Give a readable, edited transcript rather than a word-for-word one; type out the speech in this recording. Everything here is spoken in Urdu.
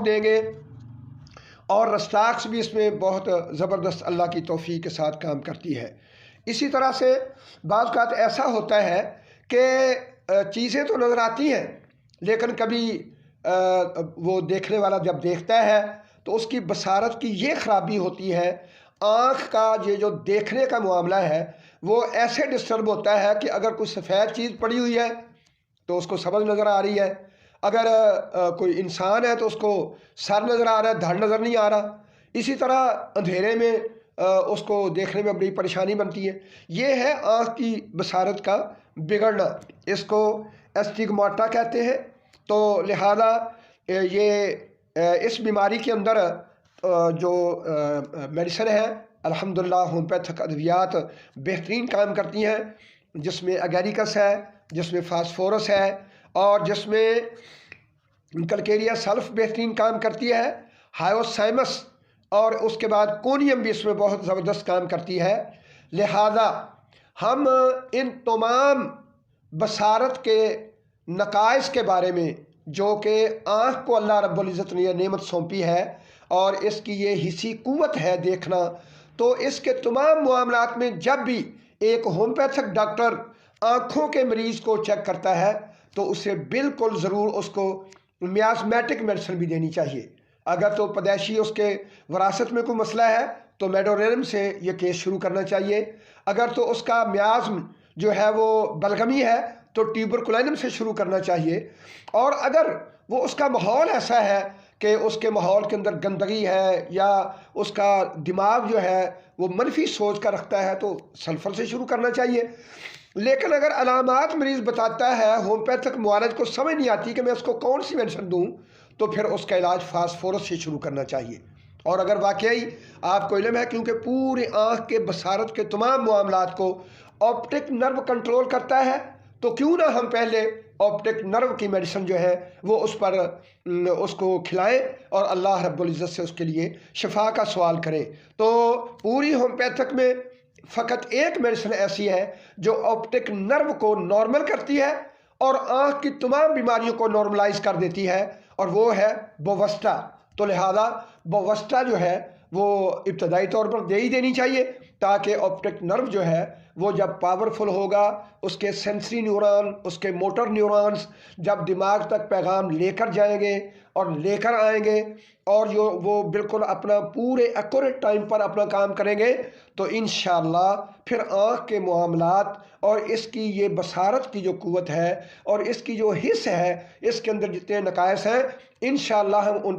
دیں گے، اور رسٹاکس بھی اس میں بہت زبردست اللہ کی توفیق کے ساتھ کام کرتی ہے۔ اسی طرح سے بعض اوقات ایسا ہوتا ہے کہ چیزیں تو نظر آتی ہیں، لیکن کبھی وہ دیکھنے والا جب دیکھتا ہے تو اس کی بصارت کی یہ خرابی ہوتی ہے، آنکھ کا یہ جو دیکھنے کا معاملہ ہے وہ ایسے ڈسٹرب ہوتا ہے کہ اگر کوئی سفید چیز پڑی ہوئی ہے تو اس کو سبز نظر آ رہی ہے، اگر کوئی انسان ہے تو اس کو سر نظر آ رہا ہے، دھڑ نظر نہیں آ رہا۔ اسی طرح اندھیرے میں اس کو دیکھنے میں بڑی پریشانی بنتی ہے۔ یہ ہے آنکھ کی بصارت کا بگڑنا، اس کو اسٹگماٹا کہتے ہیں۔ تو لہذا یہ اس بیماری کے اندر جو میڈیسن ہے الحمدللہ ہومیوپیتھک ادویات بہترین کام کرتی ہیں، جس میں اگیریکس ہے، جس میں فاسفورس ہے، اور جس میں کلکیریا سلف بہترین کام کرتی ہے، ہائیوسائمس، اور اس کے بعد کونیم بھی اس میں بہت زبردست کام کرتی ہے۔ لہذا ہم ان تمام بصارت کے نقائص کے بارے میں، جو کہ آنکھ کو اللہ رب العزت نے یہ نعمت سونپی ہے اور اس کی یہ حصی قوت ہے دیکھنا، تو اس کے تمام معاملات میں جب بھی ایک ہومیوپیتھک ڈاکٹر آنکھوں کے مریض کو چیک کرتا ہے تو اسے بالکل ضرور اس کو میازمیٹک میڈیسن بھی دینی چاہیے۔ اگر تو پیدائشی اس کے وراثت میں کوئی مسئلہ ہے تو میڈورینم سے یہ کیس شروع کرنا چاہیے، اگر تو اس کا میازم جو ہے وہ بلغمی ہے تو ٹیوبرکلینم سے شروع کرنا چاہیے، اور اگر وہ اس کا ماحول ایسا ہے کہ اس کے ماحول کے اندر گندگی ہے یا اس کا دماغ جو ہے وہ منفی سوچ کا رکھتا ہے تو سلفر سے شروع کرنا چاہیے۔ لیکن اگر علامات مریض بتاتا ہے، ہومیوپیتھک معالج کو سمجھ نہیں آتی کہ میں اس کو کون سی میڈیسن دوں، تو پھر اس کا علاج فاسفورس سے شروع کرنا چاہیے۔ اور اگر واقعی آپ کو علم ہے کیونکہ پوری آنکھ کے بصارت کے تمام معاملات کو آپٹک نرو کنٹرول کرتا ہے، تو کیوں نہ ہم پہلے آپٹک نرو کی میڈیسن جو ہے وہ اس پر اس کو کھلائیں اور اللہ رب العزت سے اس کے لیے شفا کا سوال کریں۔ تو پوری ہومیوپیتھک میں فقط ایک میڈیسن ایسی ہے جو آپٹک نرو کو نارمل کرتی ہے اور آنکھ کی تمام بیماریوں کو نارملائز کر دیتی ہے، اور وہ ہے بووسٹا۔ تو لہذا بووسٹا جو ہے وہ ابتدائی طور پر دے ہی دینی چاہیے، تاکہ آپٹک نرو جو ہے وہ جب پاورفل ہوگا، اس کے سینسری نیورون، اس کے موٹر نیورونز جب دماغ تک پیغام لے کر جائیں گے اور لے کر آئیں گے، اور جو وہ بالکل اپنا پورے ایکوریٹ ٹائم پر اپنا کام کریں گے، تو انشاءاللہ پھر آنکھ کے معاملات اور اس کی یہ بصارت کی جو قوت ہے اور اس کی جو حص ہے، اس کے اندر جتنے نقائص ہیں، انشاءاللہ ہم ان